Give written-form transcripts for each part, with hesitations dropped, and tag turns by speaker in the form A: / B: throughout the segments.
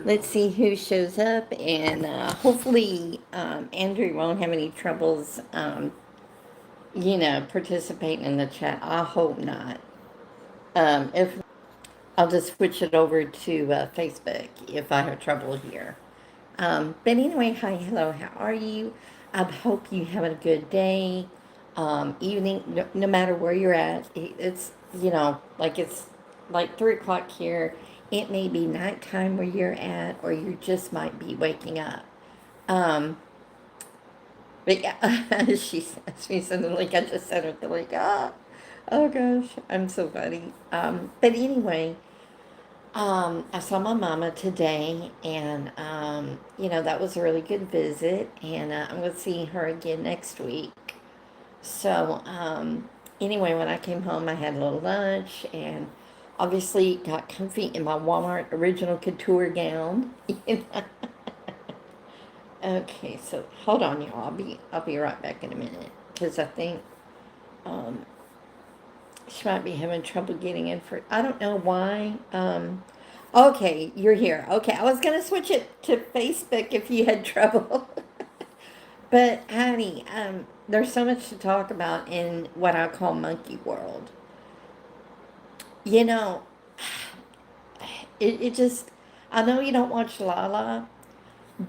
A: Let's see who shows up, and hopefully Andrew won't have any troubles, participating in the chat. I hope not. If I'll just switch it over to Facebook if I have trouble here. But anyway, hi, hello, how are you? I hope you having a good day, evening, no matter where you're at. It's, it's like 3 o'clock here. It may be nighttime where you're at, or you just might be waking up. Um, but yeah, she asked me something like I just said it, like, oh gosh, I'm so funny. But anyway, I saw my mama today, and that was a really good visit, and I'm gonna see her again next week. So, anyway, when I came home, I had a little lunch, and obviously got comfy in my Walmart original couture gown. Okay, so hold on, y'all. I'll be right back in a minute because I think um, she might be having trouble getting in for. I don't know why. Okay, you're here. Okay, I was gonna switch it to Facebook if you had trouble. But honey, there's so much to talk about in what I call monkey world. You know, it just. I know you don't watch Lala,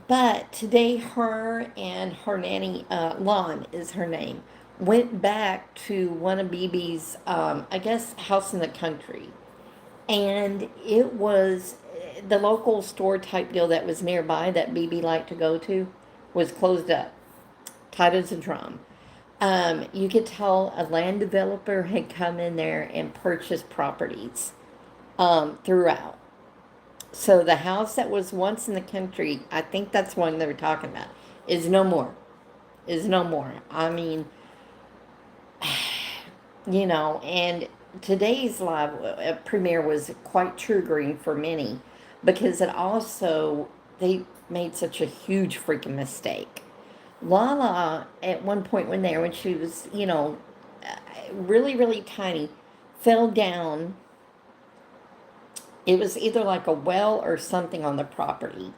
A: but today her and her nanny, Lon is her name, went back to one of BB's, I guess, house in the country, and it was the local store type deal that was nearby that BB liked to go to was closed up, tight as a drum. You could tell a land developer had come in there and purchased properties throughout. So the house that was once in the country, I think that's one they were talking about, is no more. Is no more. I mean, and today's live premiere was quite triggering for many because it also, they made such a huge freaking mistake. Lala, at one point when she was, really, really tiny, fell down. It was either like a well or something on the property.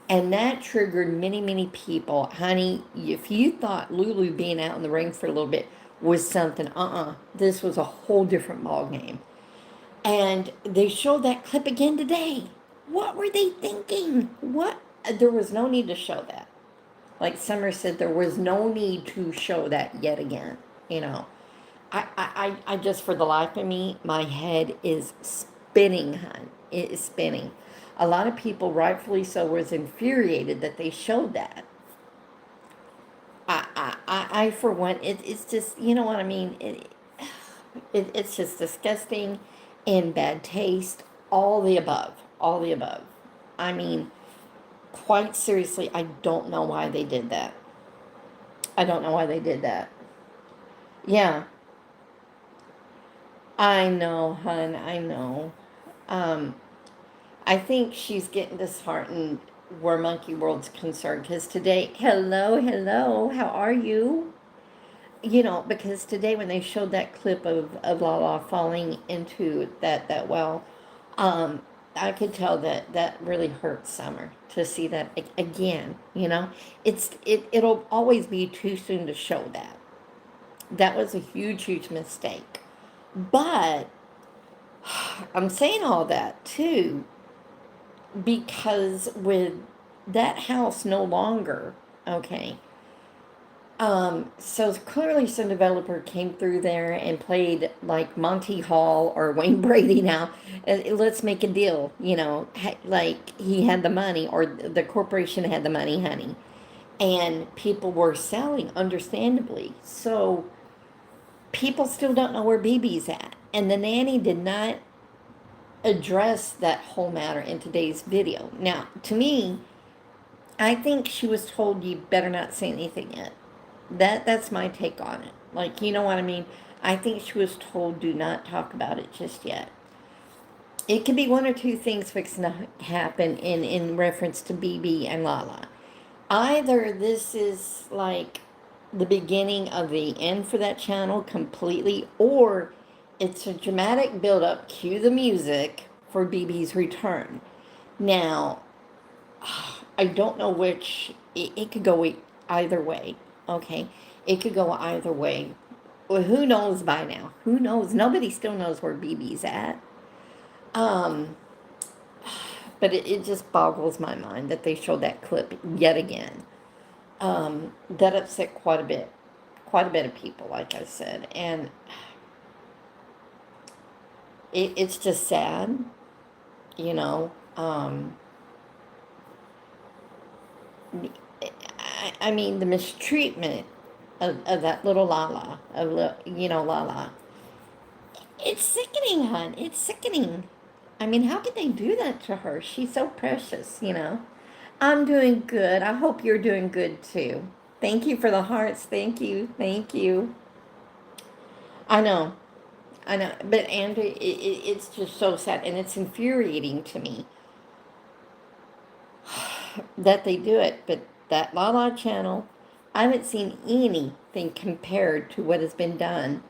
A: And that triggered many, many people. Honey, if you thought Lulu being out in the rain for a little bit was something, this was a whole different ball game. And they showed that clip again today. What were they thinking? What? There was no need to show that. Like Summer said, there was no need to show that yet again. You know, I just, for the life of me, my head is spinning, hun. It is spinning. A lot of people, rightfully so, was infuriated that they showed that. I for one, it's just, you know what I mean? It's just disgusting and bad taste. All the above. All the above. I mean, quite seriously, I don't know why they did that. I don't know why they did that. Yeah, I know, hun. I know. Um, I think she's getting disheartened where Monkey World's concerned because today, hello, hello, how are you? Because today when they showed that clip of Lala falling into that well, um, I could tell that that really hurt Summer to see that again. It'll always be too soon to show that. That was a huge, huge mistake. But I'm saying all that too because with that house no longer, okay, so clearly some developer came through there and played like Monty Hall or Wayne Brady now. Let's make a deal, like he had the money or the corporation had the money, honey. And people were selling, understandably. So people still don't know where BB's at. And the nanny did not address that whole matter in today's video. Now, to me, I think she was told you better not say anything yet. That's my take on it. Like, you know what I mean? I think she was told do not talk about it just yet. It could be one or two things fixing to happen in reference to BB and Lala. Either this is like the beginning of the end for that channel completely, or it's a dramatic build-up, cue the music, for BB's return. Now, I don't know which, it could go either way, okay? It could go either way. Well, who knows by now? Who knows? Nobody still knows where BB's at. Um, but it just boggles my mind that they showed that clip yet again. That upset quite a bit of people, like I said. And it's just sad, you know. I mean, the mistreatment of that little Lala, Lala. It's sickening, hon. It's sickening. I mean, how could they do that to her? She's so precious, you know. I'm doing good. I hope you're doing good too. Thank you for the hearts. Thank you. Thank you. I know. I know. But Andrew, it's just so sad. And it's infuriating to me that they do it. But that Lala channel, I haven't seen anything compared to what has been done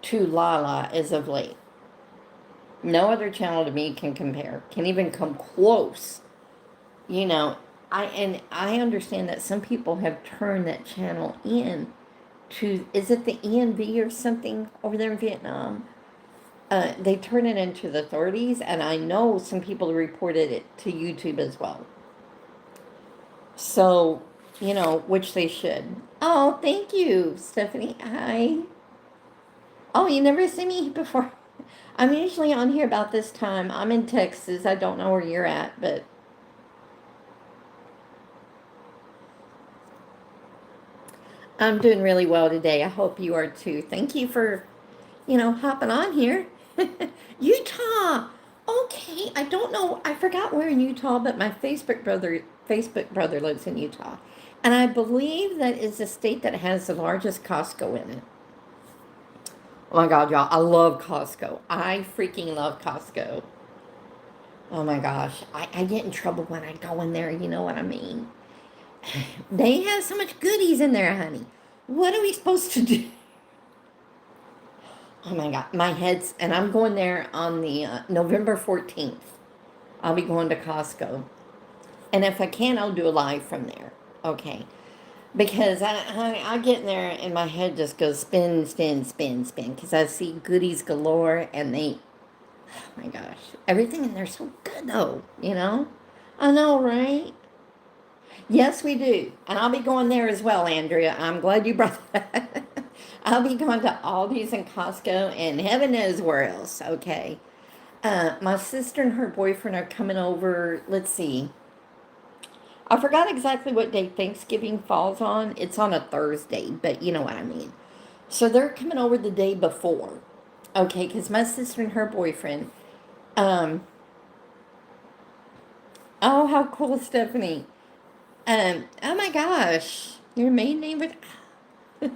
A: to Lala as of late. No other channel to me can compare, can even come close. You know, I understand that some people have turned that channel in to, is it the ENV or something over there in Vietnam? They turn it into the authorities, and I know some people reported it to YouTube as well. So, which they should. Oh, thank you, Stephanie. Hi. Oh, you never seen me before? I'm usually on here about this time. I'm in Texas. I don't know where you're at, but I'm doing really well today. I hope you are too. Thank you for, hopping on here. Utah. Okay, I don't know. I forgot where in Utah, but my Facebook brother lives in Utah. And I believe that is the state that has the largest Costco in it. Oh my God, y'all. I love Costco. I freaking love Costco. Oh my gosh. I get in trouble when I go in there. You know what I mean? They have so much goodies in there, honey. What are we supposed to do? Oh my God. My head's, and I'm going there on the November 14th. I'll be going to Costco. And if I can, I'll do a live from there. Okay. Because I get in there and my head just goes spin, spin, spin, spin. Because I see goodies galore and oh my gosh. Everything in there's so good though, you know? I know, right? Yes, we do. And I'll be going there as well, Andrea. I'm glad you brought that. I'll be going to Aldi's and Costco and heaven knows where else, okay? My sister and her boyfriend are coming over. Let's see. I forgot exactly what day Thanksgiving falls on. It's on a Thursday, but you know what I mean. So they're coming over the day before. Okay, because my sister and her boyfriend. Um, oh, how cool, Stephanie. Oh my gosh. Your maiden name was.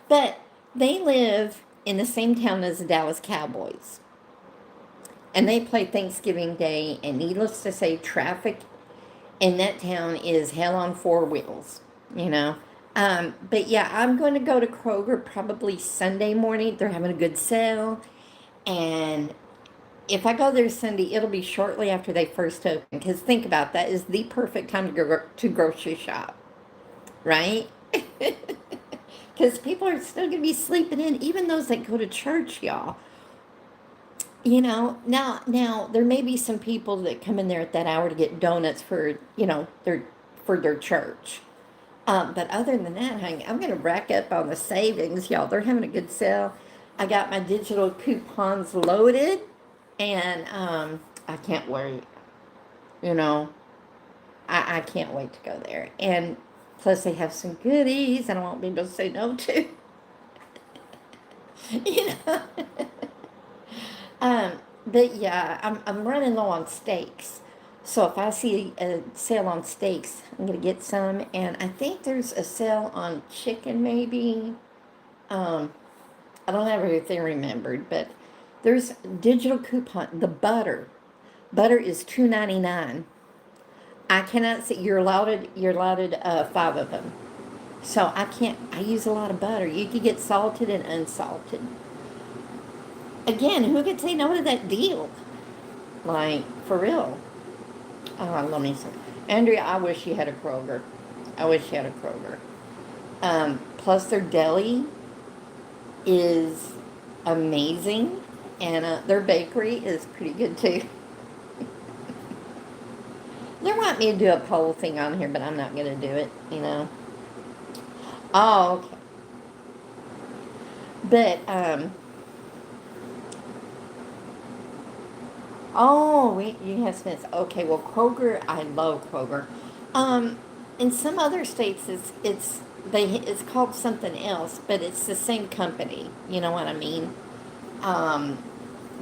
A: But they live in the same town as the Dallas Cowboys. And they play Thanksgiving Day, and needless to say, traffic in that town is hell on four wheels, you know. But yeah, I'm going to go to Kroger probably Sunday morning. They're having a good sale. And if I go there Sunday, it'll be shortly after they first open. Because think about that is the perfect time to go to grocery shop, right? Because people are still going to be sleeping in, even those that go to church, y'all. Now there may be some people that come in there at that hour to get donuts for, their church. But other than that, honey, I'm going to rack up on the savings, y'all. They're having a good sale. I got my digital coupons loaded, and I can't wait. You know, I can't wait to go there. And plus, they have some goodies, and I won't be able to say no to. you know. But yeah, I'm running low on steaks. So if I see a sale on steaks, I'm going to get some. And I think there's a sale on chicken maybe. Um, I don't have everything remembered, but there's digital coupon. The butter. Butter is $2.99. I cannot see, you're allowed 5 of them. So I use a lot of butter. You could get salted and unsalted. Again, who could say no to that deal? Like, for real. Oh, let me see. Andrea, I wish you had a Kroger. I wish you had a Kroger. Plus, their deli is amazing, and their bakery is pretty good too. They want me to do a poll thing on here, but I'm not going to do it, you know. Oh, okay. But, oh, wait, you have Smith's. Okay, well, Kroger, I love Kroger. Um, in some other states, it's called something else, but it's the same company. You know what I mean? Um,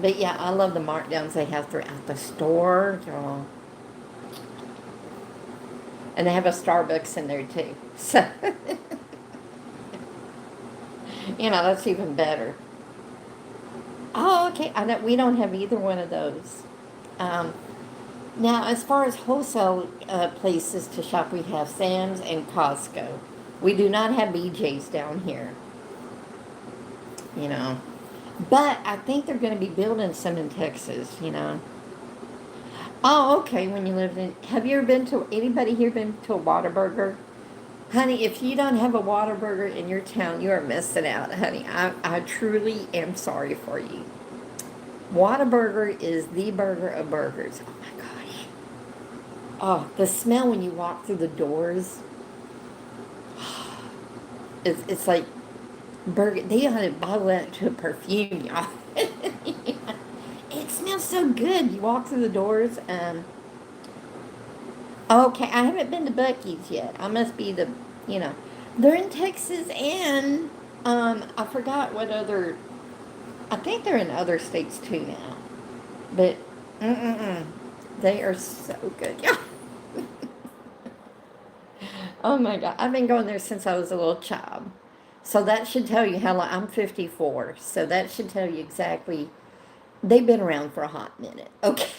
A: but yeah, I love the markdowns they have throughout the store, y'all. And they have a Starbucks in there too. So, that's even better. Oh, okay. I know we don't have either one of those. Um, Now, as far as wholesale places to shop, we have Sam's and Costco. We do not have BJ's down here, you know. But I think they're going to be building some in Texas. Oh, okay. When you lived in, have you ever been to, anybody here been to a Whataburger? Honey, if you don't have a Whataburger in your town, you are missing out, honey. I truly am sorry for you. Whataburger is the burger of burgers. Oh my gosh. Oh, the smell when you walk through the doors, it's like burger. They ought to bottle that to a perfume, y'all. It smells so good. You walk through the doors. Okay, I haven't been to Buc-ee's yet. I must be you know, they're in Texas and I forgot what other. I think they're in other states too now. But mm-mm-mm, they are so good. Yeah. Oh my God, I've been going there since I was a little child. So that should tell you how long. I'm 54, so that should tell you exactly. They've been around for a hot minute. Okay.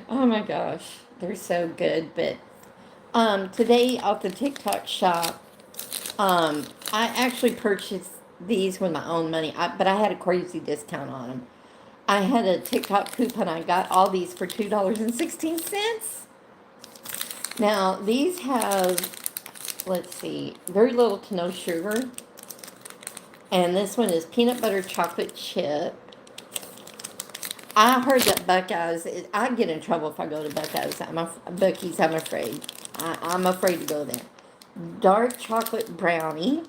A: Oh my gosh, they're so good. But today off the TikTok shop, I actually purchased these with my own money, but I had a crazy discount on them. I had a TikTok coupon. I got all these for $2.16. Now these have, let's see, very little to no sugar. And this one is peanut butter chocolate chip. I heard that Buckeyes, I get in trouble if I go to Buckeyes. Bucky's, I'm afraid. I'm afraid to go there. Dark chocolate brownie.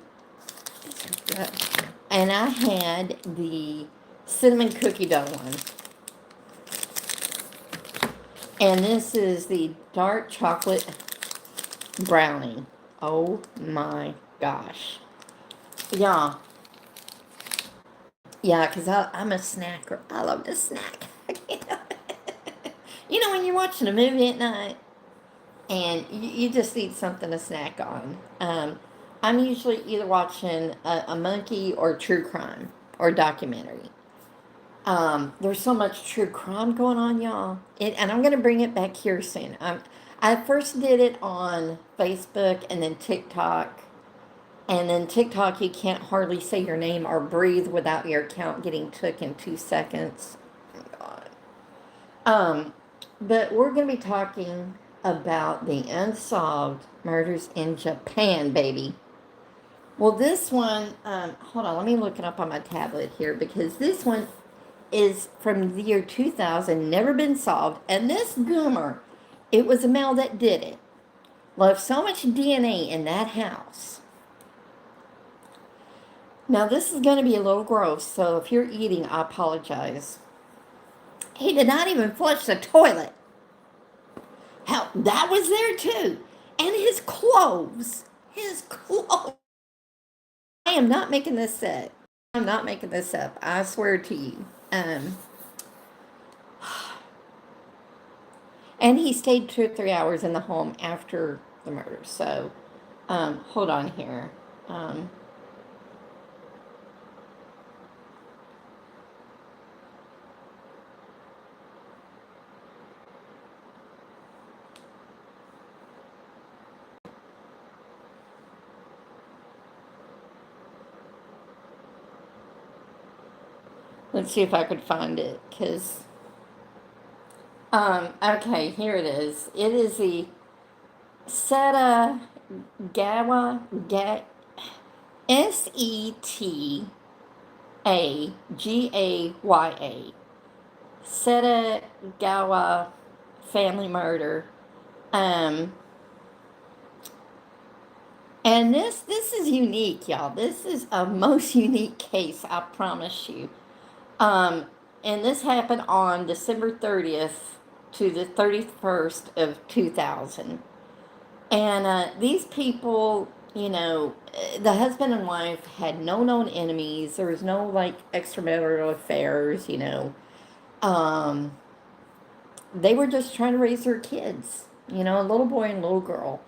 A: And I had the cinnamon cookie dough one. And this is the dark chocolate brownie. Oh my gosh. Yeah. Yeah, because I'm a snacker. I love to snack. When you're watching a movie at night and you just need something to snack on. I'm usually either watching a monkey or true crime or documentary. There's so much true crime going on, y'all. And I'm going to bring it back here soon. I first did it on Facebook and then TikTok. And then TikTok, you can't hardly say your name or breathe without your account getting took in 2 seconds. Oh my God. But we're going to be talking about the unsolved murders in Japan, baby. Well, this one, hold on, let me look it up on my tablet here because this one is from the year 2000, never been solved. And this goomer, it was a male that did it, left so much DNA in that house. Now, this is going to be a little gross, so if you're eating, I apologize. He did not even flush the toilet. Hell, that was there too. And his clothes. His clothes. I am not making this up. I'm not making this up. I swear to you. And he stayed 2 or 3 hours in the home after the murder. So, hold on here. Um, let's see if I could find it. Because Okay, here it is. It is the Seta Gawa Setagaya Setagawa family murder. Um, and this is unique, y'all. This is a most unique case, I promise you. Um, and this happened on December 30th to the 31st of 2000. And these people, the husband and wife had no known enemies. There was no like extramarital affairs, Um, they were just trying to raise their kids, a little boy and a little girl.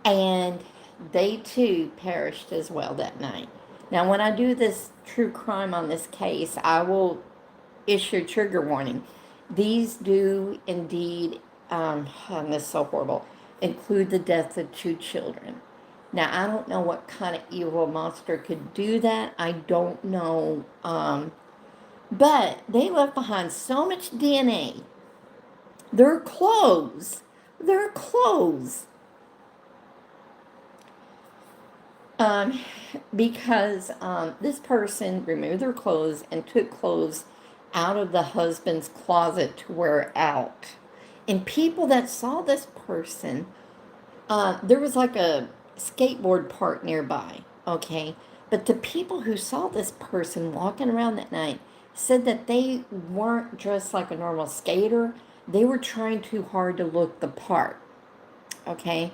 A: And they too perished as well that night. Now, when I do this true crime on this case, I will issue a trigger warning. These do indeed, and this is so horrible, include the death of 2 children. Now, I don't know what kind of evil monster could do that. I don't know. But they left behind so much DNA. Their clothes. Their clothes. Um, because this person removed their clothes and took clothes out of the husband's closet to wear out. And people that saw this person, there was like a skateboard park nearby, okay? But the people who saw this person walking around that night said that they weren't dressed like a normal skater. They were trying too hard to look the part, okay?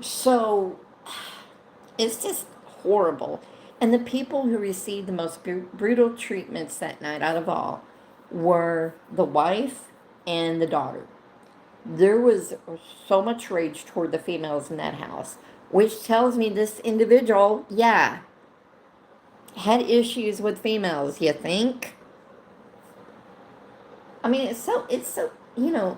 A: So it's just horrible. And the people who received the most brutal treatments that night out of all were the wife and the daughter. There was so much rage toward the females in that house, which tells me this individual, yeah, had issues with females, you think? I mean, it's so,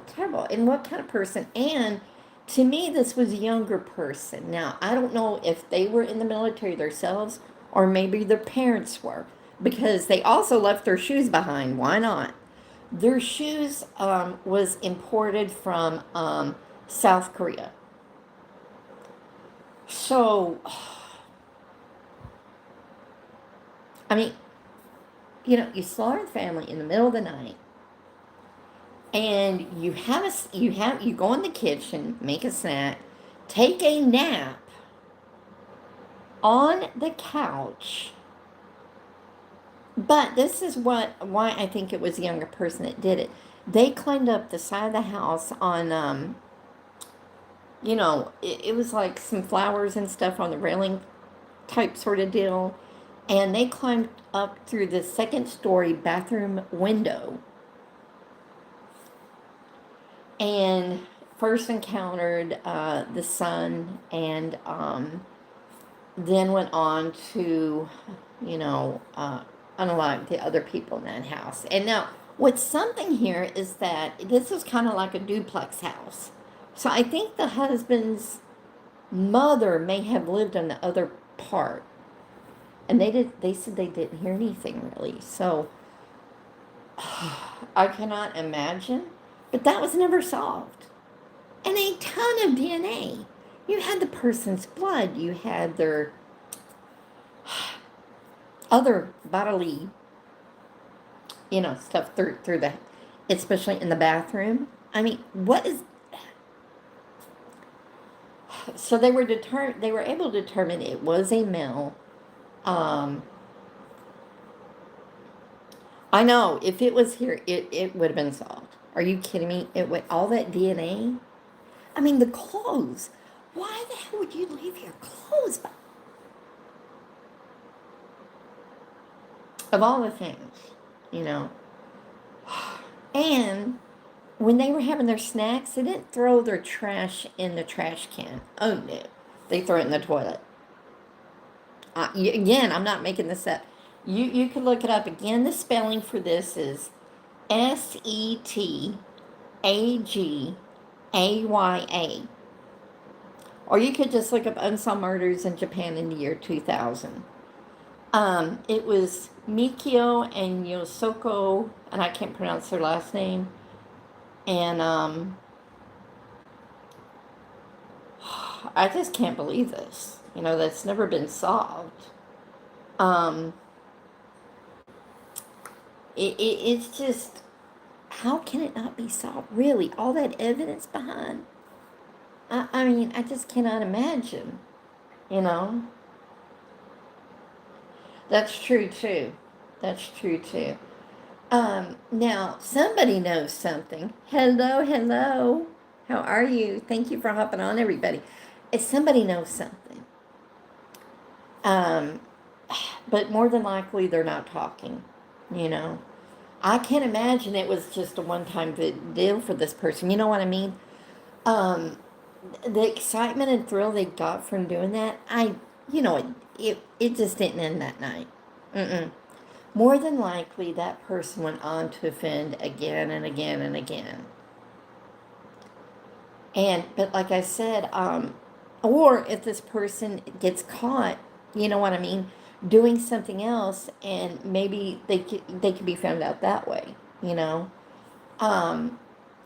A: terrible. And what kind of person? And to me, this was a younger person. Now, I don't know if they were in the military themselves or maybe their parents were, because they also left their shoes behind. Why not? Their shoes was imported from South Korea. So, I mean, you slaughter the family in the middle of the night, and you go in the kitchen, make a snack, take a nap on the couch. But this is why I think it was a younger person that did it. They climbed up the side of the house on it was like some flowers and stuff on the railing type sort of deal. And they climbed up through the second story bathroom window and first encountered the son, and then went on to, unlike the other people in that house. And now, what's something here is that this was kind of like a duplex house. So I think the husband's mother may have lived in the other part. And they said they didn't hear anything really. So I cannot imagine. But that was never solved. And a ton of DNA. You had the person's blood. You had their other bodily, stuff through the, especially in the bathroom. I mean, what is? So they were able to determine it was a male. I know if it was here, it would have been solved. Are you kidding me? It would all that DNA. I mean, the clothes. Why the hell would you leave your clothes? Of all the things, you know. And when they were having their snacks, they didn't throw their trash in the trash can. Oh no, they throw it in the toilet. Again, I'm not making this up. You can look it up again. The spelling for this is Setagaya. Or you could just look up unsolved murders in Japan in the year 2000. It was Mikio and Yosoko, and I can't pronounce their last name, And I just can't believe this. That's never been solved. Um, it's just, how can it not be solved? Really, all that evidence behind. I mean, I just cannot imagine. You know, that's true too. That's true too. Now somebody knows something. Hello, hello. How are you? Thank you for hopping on, everybody. If somebody knows something, um, but more than likely they're not talking. You know, I can't imagine it was just a one-time deal for this person. You know what I mean? Um, the excitement and thrill they got from doing that, it just didn't end that night. Mm-mm. More than likely, that person went on to offend again and again and again. But like I said, or if this person gets caught, you know what I mean, doing something else, and maybe they could be found out that way. You know, um,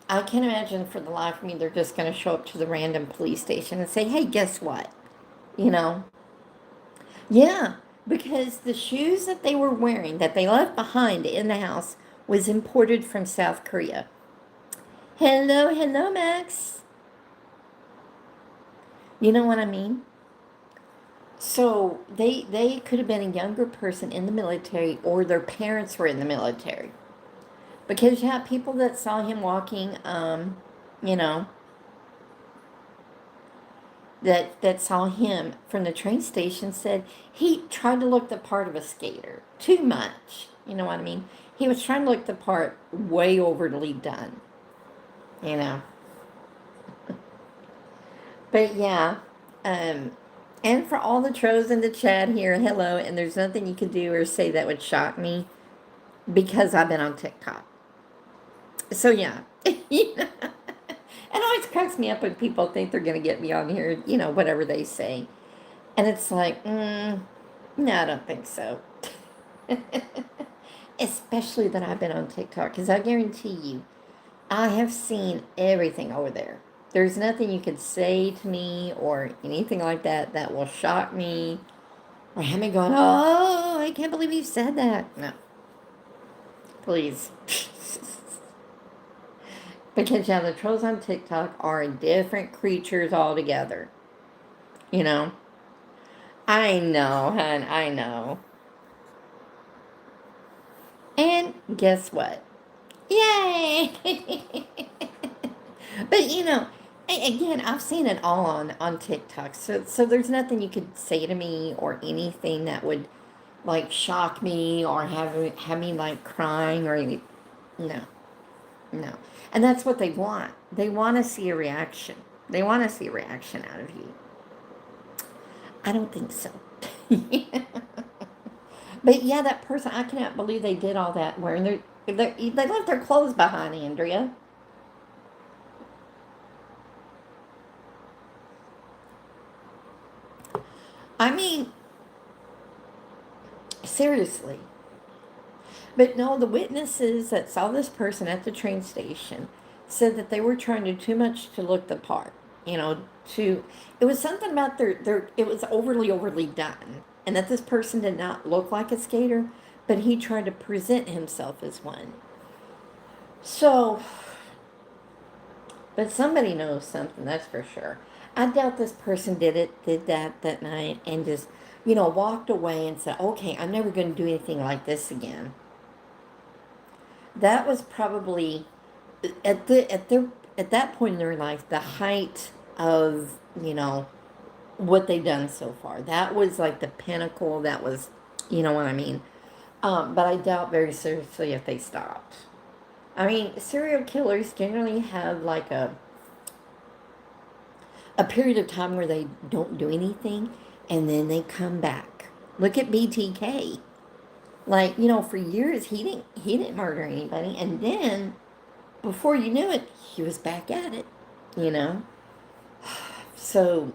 A: I can't imagine for the life of me they're just going to show up to the random police station and say, "Hey, guess what?" You know, yeah, because the shoes that they were wearing that they left behind in the house was imported from South Korea. Hello, hello, Max. You know what I mean? So they could have been a younger person in the military, or their parents were in the military. Because you have people that saw him walking, you know, that saw him from the train station, said he tried to look the part of a skater too much. You know what I mean? He was trying to look the part, way overly done. You know. But yeah, um, and for all the trolls in the chat here, hello. And there's nothing you can do or say that would shock me because I've been on TikTok. So yeah, you know, it always cracks me up when people think they're gonna get me on here. Whatever they say, and it's like, no, I don't think so. Especially that I've been on TikTok, because I guarantee you, I have seen everything over there. There's nothing you could say to me or anything like that that will shock me or have me going, oh, I can't believe you said that. No, please. Because, yeah, the trolls on TikTok are different creatures altogether. You know? I know, hon, I know. And guess what? Yay! But again, I've seen it all on TikTok. So there's nothing you could say to me or anything that would like shock me or have me like crying or any. No, no. And that's what they want. They want to see a reaction. They want to see a reaction out of you. I don't think so. But yeah, that person, I cannot believe they did all that wearing they left their clothes behind, Andrea. I mean, seriously. But no, the witnesses that saw this person at the train station said that they were trying to do too much to look the part. You know, it was something about it was overly done. And that this person did not look like a skater, but he tried to present himself as one. So, but somebody knows something, that's for sure. I doubt this person did that night and just, walked away and said, okay, I'm never going to do anything like this again. That was probably at that point in their life the height of what they've done so far. That was like the pinnacle. That was, you know what I mean. But I doubt very seriously if they stopped. I mean, serial killers generally have like a period of time where they don't do anything and then they come back. Look at BTK. Like, for years he didn't murder anybody, and then before you knew it, he was back at it, you know? So,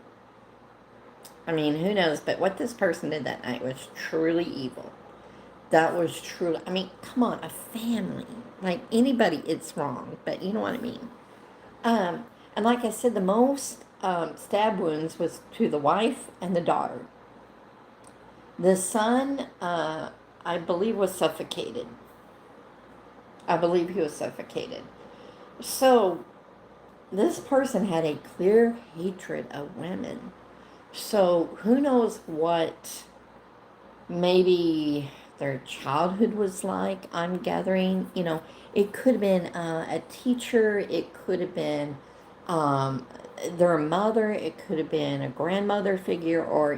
A: I mean, who knows? But what this person did that night was truly evil. That was truly, I mean, come on, a family. Like anybody, it's wrong, but you know what I mean. Um, and like I said, the most stab wounds was to the wife and the daughter. The son, I believe, was suffocated. I believe he was suffocated. So this person had a clear hatred of women. So who knows what maybe their childhood was like, I'm gathering. It could have been a teacher, it could have been um, their mother, it could have been a grandmother figure, or,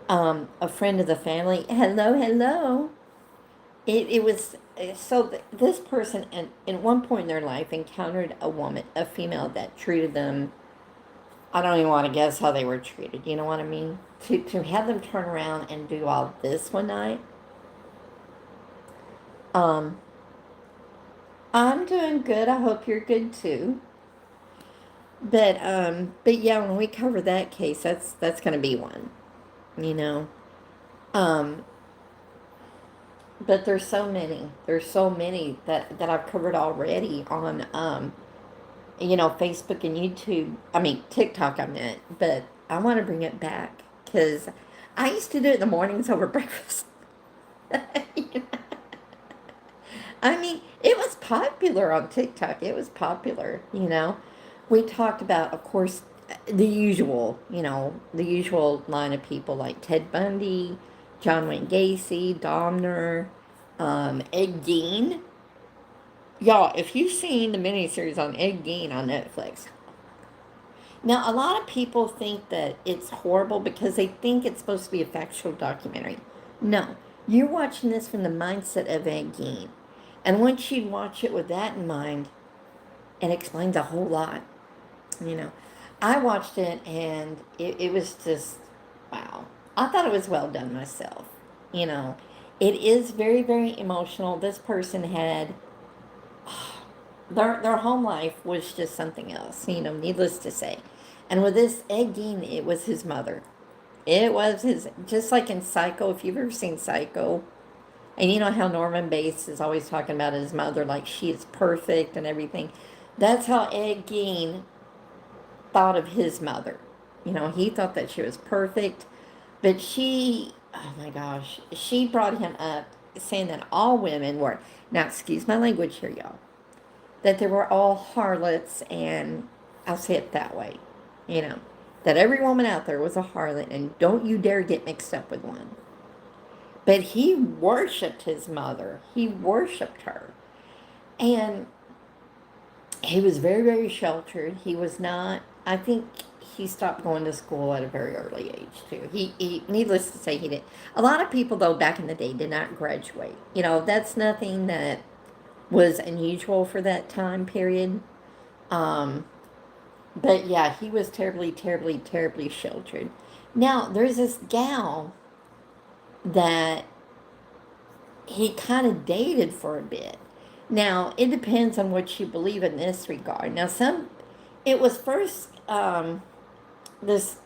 A: a friend of the family. Hello, hello. It was so this person, at one point in their life, encountered a woman, a female that treated them. I don't even want to guess how they were treated. You know what I mean? To have them turn around and do all this one night. Um, I'm doing good. I hope you're good too. But yeah, when we cover that case, that's gonna be one. You know. Um, but there's so many. There's so many that I've covered already on Facebook and YouTube. I mean TikTok. I meant, but I want to bring it back because I used to do it in the mornings over breakfast. You know? I mean, it was popular on TikTok. It was popular. We talked about, of course, the usual line of people like Ted Bundy, John Wayne Gacy, Domner, Ed Gein. Y'all, if you've seen the miniseries on Ed Gein on Netflix, now a lot of people think that it's horrible because they think it's supposed to be a factual documentary. No, you're watching this from the mindset of Ed Gein. And once you watch it with that in mind, it explains a whole lot. You know, I watched it and it was just, wow. I thought it was well done myself. You know, it is very, very emotional. This person had, their home life was just something else, needless to say. And with this Ed Gein, it was his mother. It was his, just like in Psycho, if you've ever seen Psycho, and you know how Norman Bates is always talking about his mother like she is perfect and everything. That's how Ed Gein thought of his mother. He thought that she was perfect, but oh my gosh, she brought him up saying that all women were, now excuse my language here, y'all, that they were all harlots, and I'll say it that way, you know, that every woman out there was a harlot, and don't you dare get mixed up with one. But he worshiped his mother. He worshiped her. And he was very, very sheltered. He was not, I think he stopped going to school at a very early age, too. Needless to say, he didn't. A lot of people, though, back in the day did not graduate. That's nothing that was unusual for that time period. Um, but yeah, he was terribly, terribly, terribly sheltered. Now, there's this gal that he kind of dated for a bit. Now, it depends on what you believe in this regard. Now, it was first, this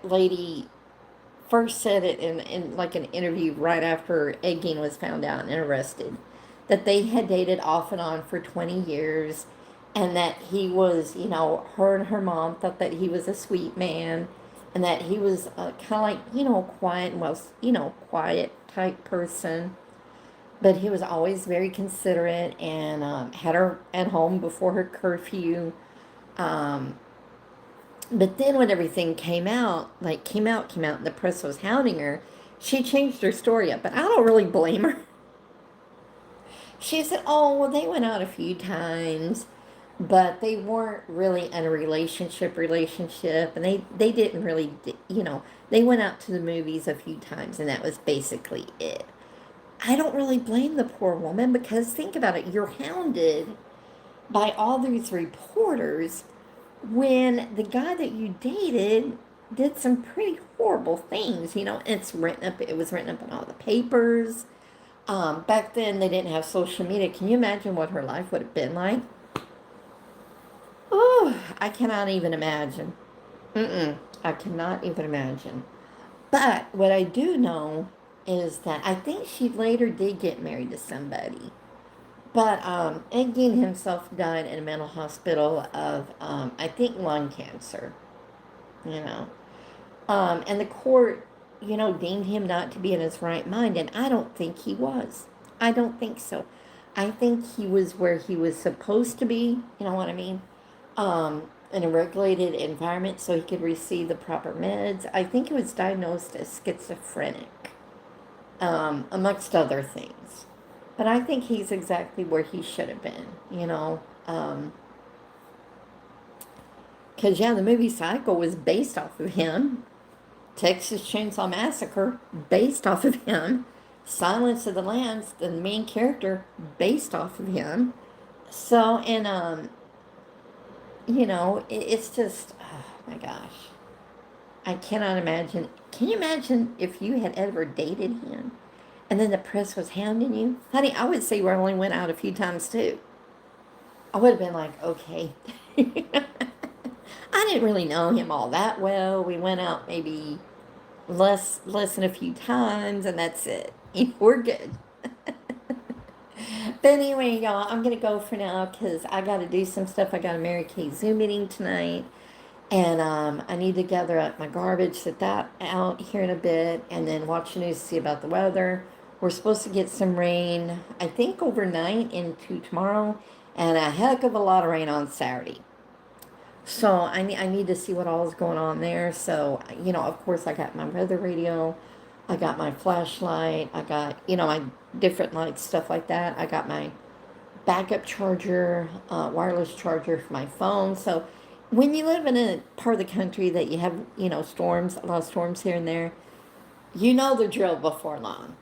A: lady first said it in like an interview right after Ed Gein was found out and arrested, that they had dated off and on for 20 years, and that he was, her and her mom thought that he was a sweet man, and that he was kind of like, quiet and quiet type person. But he was always very considerate, and had her at home before her curfew. Um, but then when everything came out, and the press was hounding her, she changed her story up. But I don't really blame her. She said, "Oh, well, they went out a few times, but they weren't really in a relationship, and they didn't really, they went out to the movies a few times, and that was basically it." I don't really blame the poor woman, because think about it. You're hounded by all these reporters when the guy that you dated did some pretty horrible things. It was written up in all the papers. Back then, they didn't have social media. Can you imagine what her life would have been like? Oh, I cannot even imagine. I cannot even imagine. But what I do know is that I think she later did get married to somebody. But Eggen himself died in a mental hospital of, I think, lung cancer, you know. And the court, deemed him not to be in his right mind, and I don't think he was. I don't think so. I think he was where he was supposed to be, you know what I mean? In a regulated environment so he could receive the proper meds. I think he was diagnosed as schizophrenic, amongst other things. But I think he's exactly where he should have been, you know. Because, yeah, the movie Psycho was based off of him. Texas Chainsaw Massacre, based off of him. Silence of the Lambs, the main character, based off of him. So, and, it's just, oh my gosh. I cannot imagine. Can you imagine if you had ever dated him and then the press was hounding you? Honey, I would say we only went out a few times too. I would have been like, okay. I didn't really know him all that well. We went out maybe less than a few times, and that's it. We're good. But anyway, y'all, I'm gonna go for now because I got to do some stuff. I got a Mary Kay Zoom meeting tonight, and I need to gather up my garbage, set that out here in a bit, and then watch the news to see about the weather. We're supposed to get some rain, I think, overnight into tomorrow, and a heck of a lot of rain on Saturday. So I need to see what all is going on there. So, of course, I got my weather radio, I got my flashlight, I got, my different lights, stuff like that. I got my backup charger, wireless charger for my phone. So when you live in a part of the country that you have, storms, a lot of storms here and there, you know the drill before long.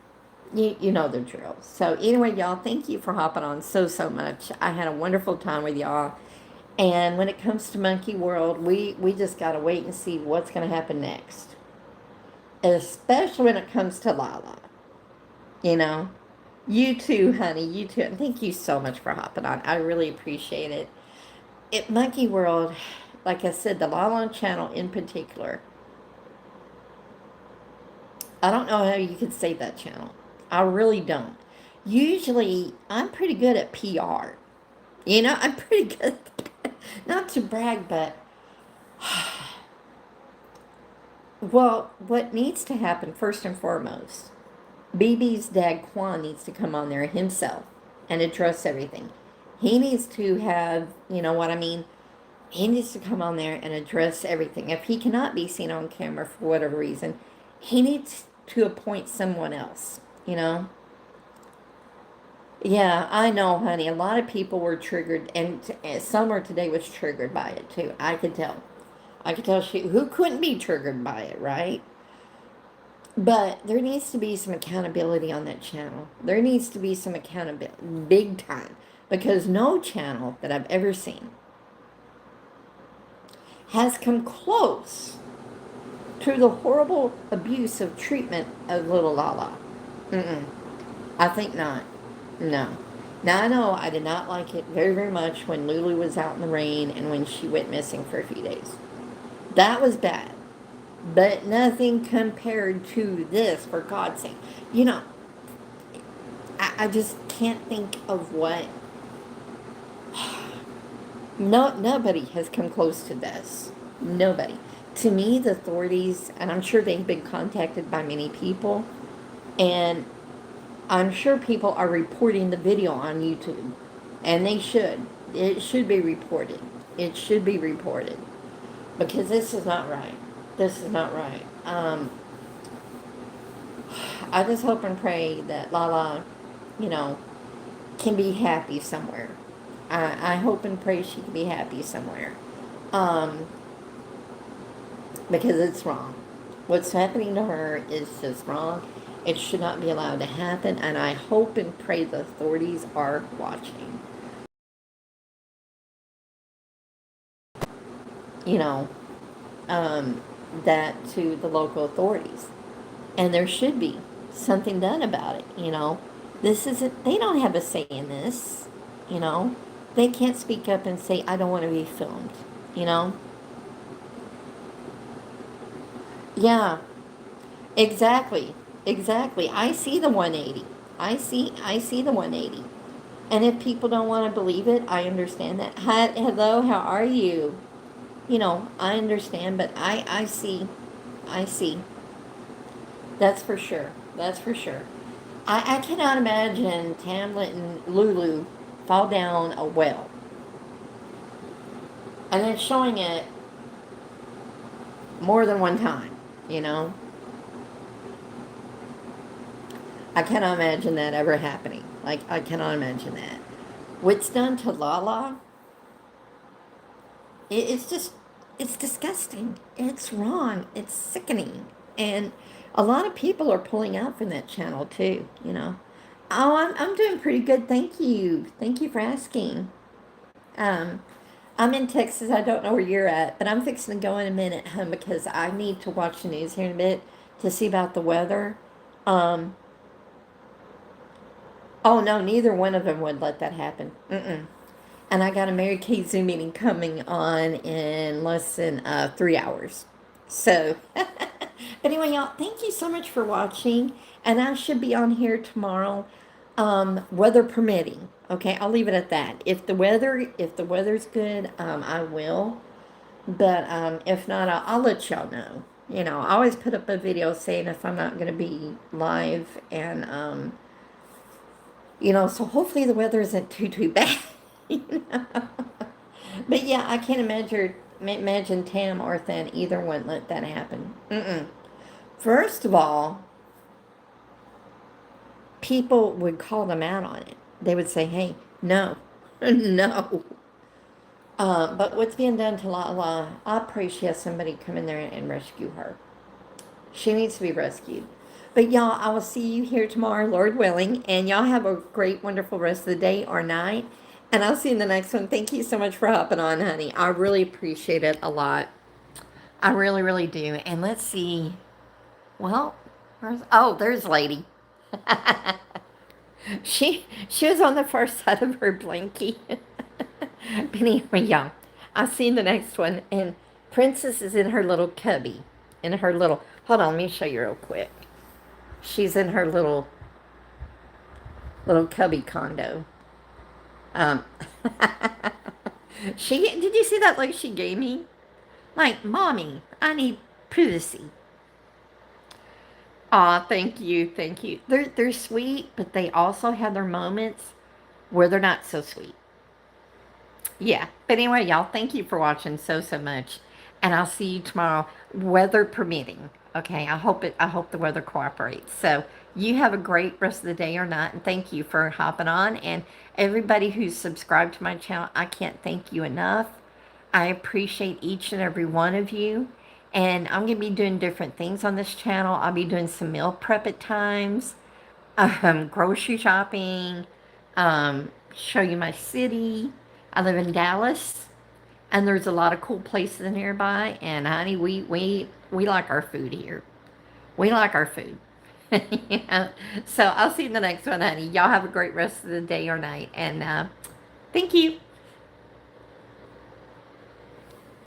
A: You know the drill. So anyway, y'all, thank you for hopping on so much. I had a wonderful time with y'all. And when it comes to Monkey World, we just got to wait and see what's going to happen next. Especially when it comes to Lala. You know? You too, honey. You too. And thank you so much for hopping on. I really appreciate it. Monkey World, like I said, the Lala channel in particular, I don't know how you could save that channel. I really don't. Usually, I'm pretty good at PR. I'm pretty good. Not to brag, but well, what needs to happen first and foremost, BB's dad Quan needs to come on there himself and address everything. He needs to have, you know what I mean? He needs to come on there and address everything. If he cannot be seen on camera for whatever reason, he needs to appoint someone else, you know? Yeah, I know, honey. A lot of people were triggered, and Summer today was triggered by it too. I could tell. I could tell who couldn't be triggered by it, right? But there needs to be some accountability on that channel. There needs to be some accountability, big time, because no channel that I've ever seen has come close to the horrible abuse of treatment of little Lala. Mm-mm. I think not. No. Now I know I did not like it very, very much when Lulu was out in the rain and when she went missing for a few days. That was bad. But nothing compared to this, for God's sake. I just can't think of what. No, nobody has come close to this. Nobody. To me, the authorities, and I'm sure they've been contacted by many people, and I'm sure people are reporting the video on YouTube, and they should. It should be reported. It should be reported, because this is not right. This is not right. I just hope and pray that Lala, you know, can be happy somewhere. I hope and pray she can be happy somewhere. Um, because it's wrong. What's happening to her is just wrong. It should not be allowed to happen, and I hope and pray the authorities are watching. You know, that to the local authorities. And there should be something done about it, you know. This isn't, they don't have a say in this, you know. They can't speak up and say, I don't want to be filmed, you know. Yeah, exactly. Exactly. I see the 180. I see the 180. And if people don't want to believe it, I understand that. Hi, hello, how are you? You know, I understand, but I see. I see. That's for sure. That's for sure. I cannot imagine Tamlet and Lulu fall down a well and then showing it more than one time, you know? I cannot imagine that ever happening. Like, I cannot imagine that. What's done to Lala, it's just, it's disgusting. It's wrong. It's sickening. And a lot of people are pulling out from that channel too, you know? Oh, I'm doing pretty good. Thank you. Thank you for asking. Um, I'm in Texas. I don't know where you're at, but I'm fixing to go in a minute home because I need to watch the news here in a bit to see about the weather. Um, oh no, neither one of them would let that happen. Mm-mm. And I got a Mary Kay Zoom meeting coming on in less than 3 hours. So, but anyway, y'all, thank you so much for watching. And I should be on here tomorrow, weather permitting. Okay, I'll leave it at that. If the weather's good, I will. But if not, I'll let y'all know. You know, I always put up a video saying if I'm not going to be live, and you know, so hopefully the weather isn't too bad. You know? But yeah, I can't imagine Tam or Than either one let that happen. Mm-mm. First of all, people would call them out on it. They would say, "Hey, no, no." But what's being done to Lala, I pray she has somebody come in there and rescue her. She needs to be rescued. But y'all, I will see you here tomorrow, Lord willing. And y'all have a great, wonderful rest of the day or night. And I'll see you in the next one. Thank you so much for hopping on, honey. I really appreciate it a lot. I really, really do. And let's see. Well, there's Lady. She was on the far side of her blankie. But anyway, y'all, I'll see you in the next one. And Princess is in her little cubby. In her little, hold on, let me show you real quick. She's in her little cubby condo. Um, did you see that look she gave me? Like, mommy, I need privacy. Aw, thank you, thank you. They're sweet, but they also have their moments where they're not so sweet. Yeah. But anyway, y'all, thank you for watching so much. And I'll see you tomorrow, weather permitting. Okay, I hope the weather cooperates. So you have a great rest of the day or night, and thank you for hopping on. And everybody who's subscribed to my channel, I can't thank you enough. I appreciate each and every one of you. And I'm going to be doing different things on this channel. I'll be doing some meal prep at times, grocery shopping, show you my city. I live in Dallas, and there's a lot of cool places nearby. And honey, we like our food here. We like our food. Yeah. So I'll see you in the next one, honey. Y'all have a great rest of the day or night, and thank you.